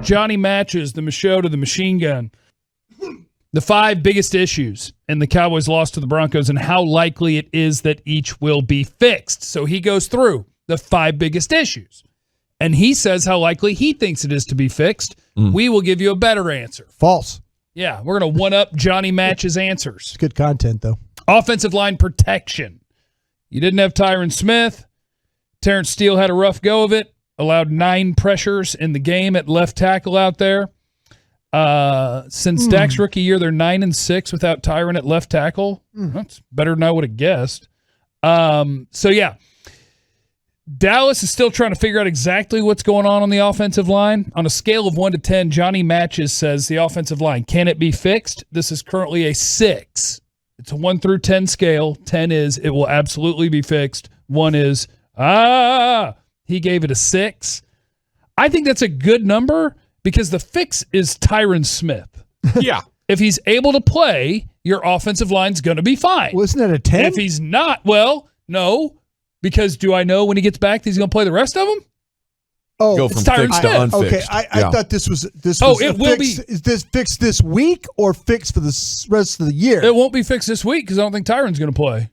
Johnny Matches, the Machota, the machine gun. The 5 biggest issues in the Cowboys' loss to the Broncos and how likely it is that each will be fixed. So he goes through the 5 biggest issues. And he says how likely he thinks it is to be fixed. We will give you a better answer. False. Yeah, we're going to one-up Johnny Match's answers. It's good content, though. Offensive line protection. You didn't have Tyron Smith. Terrence Steele had a rough go of it. Allowed 9 pressures in the game at left tackle out there. Since Dak's rookie year, they're 9-6 without Tyron at left tackle. That's better than I would have guessed. Yeah. Dallas is still trying to figure out exactly what's going on the offensive line. On a scale of 1 to 10, Johnny Matches says the offensive line, can it be fixed? This is currently a 6. It's a 1 through 10 scale. 10 is it will absolutely be fixed. 1 is, he gave it a 6. I think that's a good number because the fix is Tyron Smith. Yeah. If he's able to play, your offensive line's going to be fine. Wasn't that a 10? If he's not, well, no. Because do I know when he gets back that he's going to play the rest of them? Oh, go from fixed to unfixed. Okay, I thought this was it will be. Is this fixed this week or fixed for the rest of the year? It won't be fixed this week because I don't think Tyron's going to play.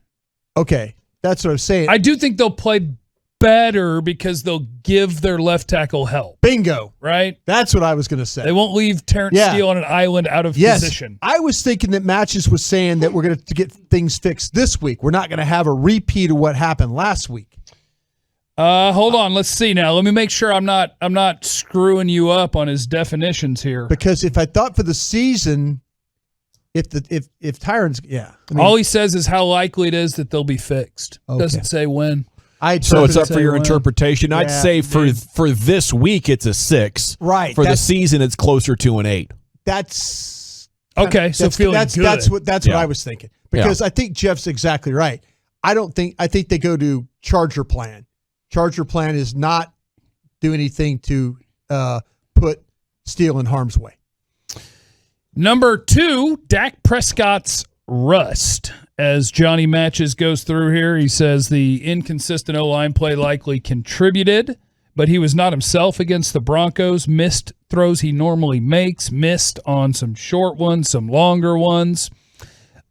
Okay, that's what I'm saying. I do think they'll play better because they'll give their left tackle help. Bingo. Right? That's what I was going to say. They won't leave Terrence Steele on an island out of position. I was thinking that Matches was saying that we're going to get things fixed this week. We're not going to have a repeat of what happened last week. Hold on. Let's see now. Let me make sure I'm not screwing you up on his definitions here. Because if I thought for the season, if Tyron's, all he says is how likely it is that they'll be fixed. Okay. Doesn't say when. So it's up for your interpretation. I'd say for this week it's a 6. Right. For the season it's closer to an 8. That's okay. So feeling good. That's what I was thinking. Because I think Jeff's exactly right. I think they go to Charger plan. Charger plan is not do anything to put Steele in harm's way. Number 2, Dak Prescott's rust. As Johnny Matches goes through here, he says the inconsistent O-line play likely contributed, but he was not himself against the Broncos. Missed throws he normally makes, missed on some short ones, some longer ones.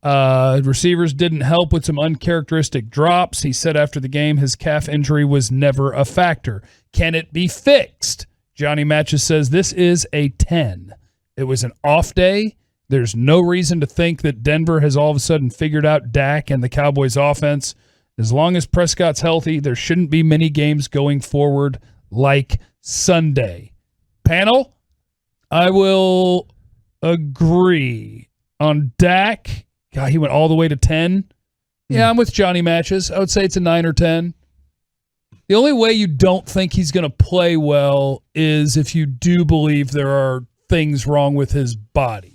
Receivers didn't help with some uncharacteristic drops. He said after the game his calf injury was never a factor. Can it be fixed? Johnny Matches says this is a 10. It was an off day. There's no reason to think that Denver has all of a sudden figured out Dak and the Cowboys offense. As long as Prescott's healthy, there shouldn't be many games going forward like Sunday. Panel, I will agree. On Dak, God, he went all the way to 10. Yeah, I'm with Johnny Matches. I would say it's a 9 or 10. The only way you don't think he's going to play well is if you do believe there are things wrong with his body.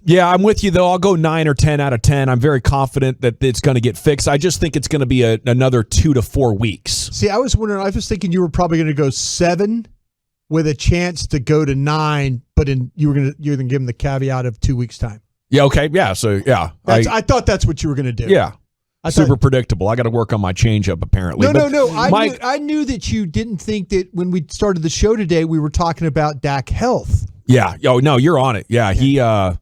Yeah, I'm with you, though. I'll go 9 or 10 out of 10. I'm very confident that it's going to get fixed. I just think it's going to be another 2 to 4 weeks. See, I was thinking you were probably going to go 7 with a chance to go to 9, but you're going to give him the caveat of 2 weeks' time. Yeah, okay. Yeah, so, yeah. I thought that's what you were going to do. Yeah. Super predictable. I got to work on my changeup, apparently. No. I knew that you didn't think that when we started the show today, we were talking about Dak health. Yeah. Oh, no, you're on it. Yeah,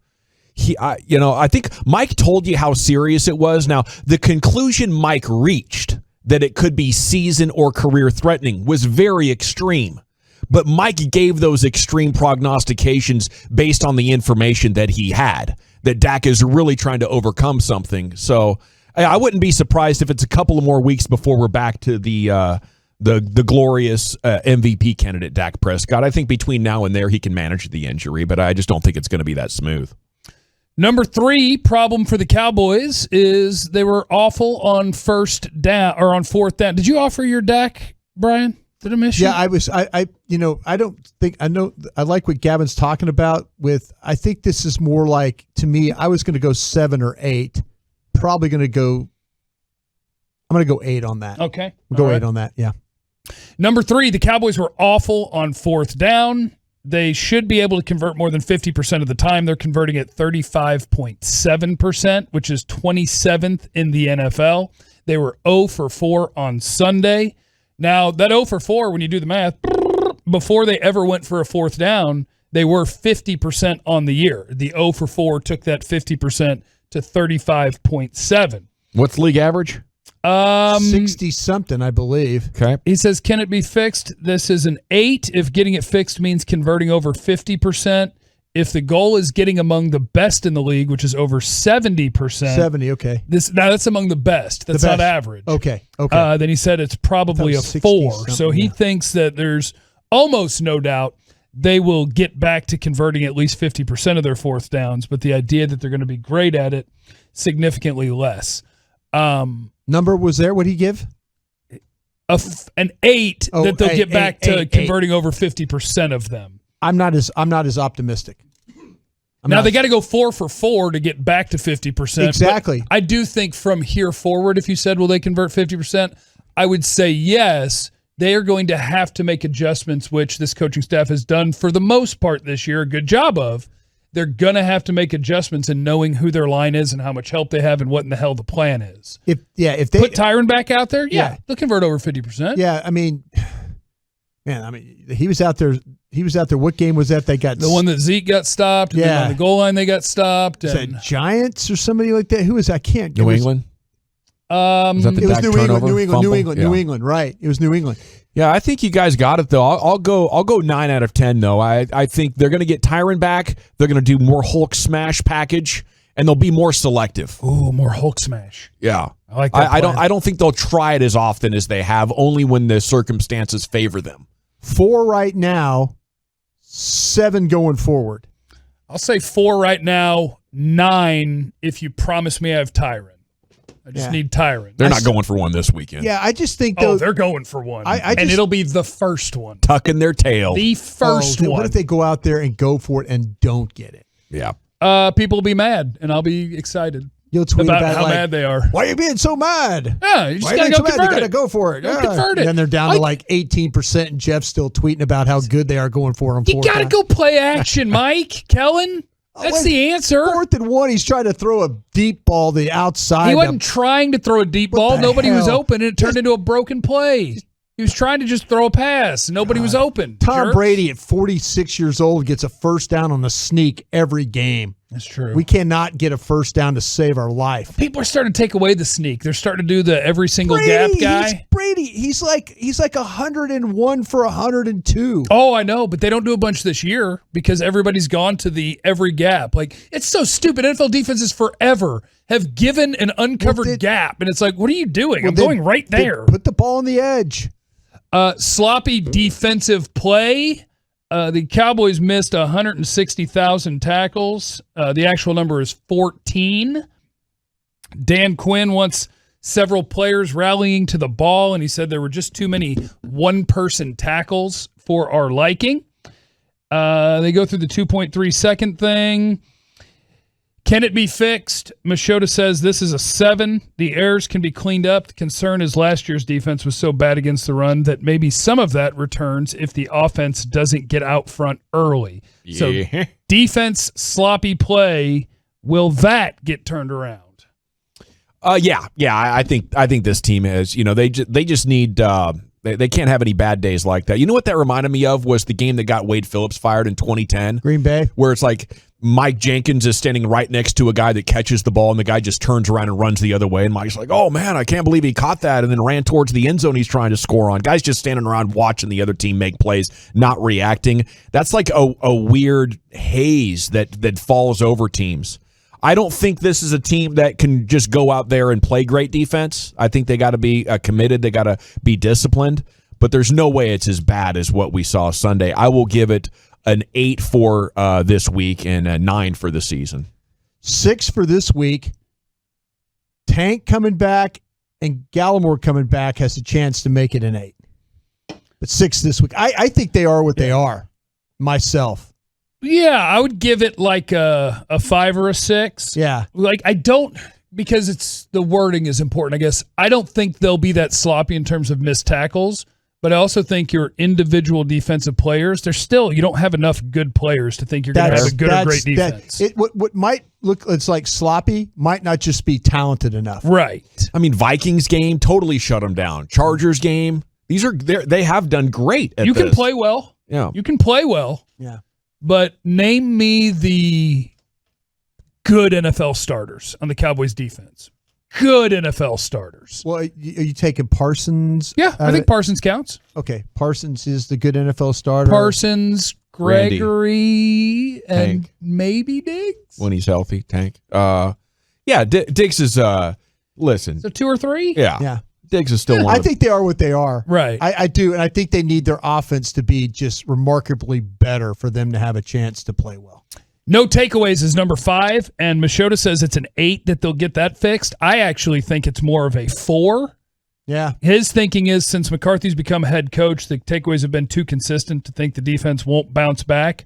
I think Mike told you how serious it was. Now, the conclusion Mike reached that it could be season or career threatening was very extreme. But Mike gave those extreme prognostications based on the information that he had, that Dak is really trying to overcome something. So I wouldn't be surprised if it's a couple of more weeks before we're back to the glorious MVP candidate, Dak Prescott. I think between now and there he can manage the injury, but I just don't think it's going to be that smooth. Number 3 problem for the Cowboys is they were awful on fourth down. Did you offer your Dak, Brian? Did I miss you? Yeah, I was. I like what Gavin's talking about with. I think this is more like, to me, I was going to go 7 or 8. Probably going to go. I'm going to go 8 on that. Okay, we'll go 8 on that. Yeah. Number 3, the Cowboys were awful on fourth down. They should be able to convert more than 50% of the time. They're converting at 35.7%, which is 27th in the NFL. They were 0 for 4 on Sunday. Now, that 0 for 4, when you do the math, before they ever went for a fourth down, they were 50% on the year. The 0 for 4 took that 50% to 35.7. What's league average? 60-something, I believe. Okay. He says, can it be fixed? This is an 8 if getting it fixed means converting over 50%. If the goal is getting among the best in the league, which is over 70%. 70, okay. Now that's among the best. That's not average. Okay. Then he said it's probably a 4. So he thinks that there's almost no doubt they will get back to converting at least 50% of their fourth downs, but the idea that they're going to be great at it, significantly less. Number was there? What did he give? An 8 that they'll get back to converting over 50% of them. I'm not as optimistic. They got to go 4 for 4 to get back to 50%. Exactly. I do think from here forward, if you said, will they convert 50%? I would say yes. They are going to have to make adjustments, which this coaching staff has done for the most part this year a good job of. They're going to have to make adjustments in knowing who their line is and how much help they have and what in the hell the plan is. If they put Tyron back out there, they'll convert over 50%. Yeah, he was out there. What game was that? They got the one that Zeke got stopped. And then on the goal line they got stopped. Was that Giants or somebody like that? Who was I can't. New England. Was that the it was New England. Right? It was New England. Yeah, I think you guys got it though. I'll go 9 out of 10 though. I think they're going to get Tyron back. They're going to do more Hulk smash package, and they'll be more selective. Ooh, more Hulk smash. Yeah, I like that. I don't think they'll try it as often as they have. Only when the circumstances favor them. 4 right now, 7 going forward. I'll say 4 right now, 9 if you promise me I have Tyron. I just need Tyron. They're not going for one this weekend. Yeah, I just think they're going for one. And it'll be the first one. Tucking their tail. The first one. What if they go out there and go for it and don't get it? Yeah. People will be mad, and I'll be excited. You'll tweet about how mad they are. Why are you being so mad? Yeah, you just got to go convert it. You got to go for it. Convert it. And then they're down to like 18%, and Jeff's still tweeting about how good they are going for them. You got to go play action, Mike. Kellen. That's the answer. 4th and 1, he's trying to throw a deep ball to the outside. He wasn't trying to throw a deep ball. Nobody was open, and it turned into a broken play. He was trying to just throw a pass. Nobody was open. Tom Brady at 46 years old gets a first down on the sneak every game. That's true. We cannot get a first down to save our life. People are starting to take away the sneak. They're starting to do the every single gap guy. He's like 101 for 102. Oh, I know, but they don't do a bunch this year because everybody's gone to the every gap. Like, it's so stupid. NFL defenses forever have given an uncovered gap, and it's like, what are you doing? I'm going right there. Put the ball on the edge. Sloppy defensive play. The Cowboys missed 160,000 tackles. The actual number is 14. Dan Quinn wants several players rallying to the ball, and he said there were just too many one-person tackles for our liking. They go through the 2.3 second thing. Can it be fixed? Machota says this is a 7. The errors can be cleaned up. The concern is last year's defense was so bad against the run that maybe some of that returns if the offense doesn't get out front early. Yeah. So defense, sloppy play, will that get turned around? Yeah. I think this team is. They just need. They can't have any bad days like that. You know what that reminded me of was the game that got Wade Phillips fired in 2010, Green Bay, where it's like Mike Jenkins is standing right next to a guy that catches the ball, and the guy just turns around and runs the other way, and Mike's like, "Oh man, I can't believe he caught that," and then ran towards the end zone he's trying to score on. Guys just standing around watching the other team make plays, not reacting. That's like a weird haze that falls over teams. I don't think this is a team that can just go out there and play great defense. I think they got to be committed. They got to be disciplined. But there's no way it's as bad as what we saw Sunday. I will give it an 8 for this week and a 9 for the season. 6 for this week. Tank coming back and Gallimore coming back has a chance to make it an 8. But 6 this week. I think they are what they are, myself. Yeah, I would give it like a 5 or a 6. Yeah. Like, I don't, because it's the wording is important, I guess. I don't think they'll be that sloppy in terms of missed tackles, but I also think your individual defensive players, you don't have enough good players to think you're going to have a good or great defense. What might look, it's like sloppy, might not just be talented enough. Right. I mean, Vikings game totally shut them down. Chargers game, they have done great at You this. can play well. Yeah. You can play well. Yeah. But name me the good NFL starters on the Cowboys defense. Good NFL starters. Well, are you taking Parsons? Yeah, I think Parsons counts. Okay, Parsons is the good NFL starter. Parsons, Gregory, and Tank. maybe Diggs. When he's healthy, Tank. Diggs is, listen. So 2 or 3? Yeah. Diggs is still one I of think they are what they are. Right. I do, and I think they need their offense to be just remarkably better for them to have a chance to play well. No takeaways is number 5, and Machota says it's an 8 that they'll get that fixed. I actually think it's more of a 4. Yeah. His thinking is since McCarthy's become head coach, the takeaways have been too consistent to think the defense won't bounce back.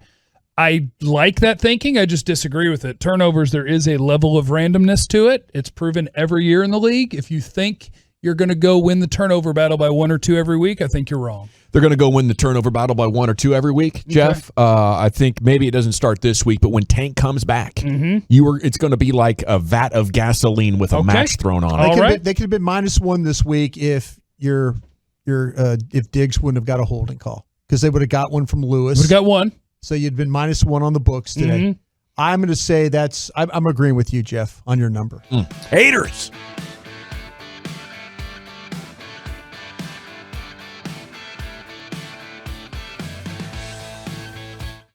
I like that thinking. I just disagree with it. Turnovers, there is a level of randomness to it. It's proven every year in the league. If you think you're going to go win the turnover battle by 1 or 2 every week, I think you're wrong. They're going to go win the turnover battle by 1 or 2 every week, Jeff. I think maybe it doesn't start this week, but when Tank comes back, it's going to be like a vat of gasoline with a match thrown on it. They could have been -1 this week if if Diggs wouldn't have got a holding call, because they would have got one from Lewis. Would have got 1. So you'd been -1 on the books today. I'm going to say I'm agreeing with you, Jeff, on your number. Haters.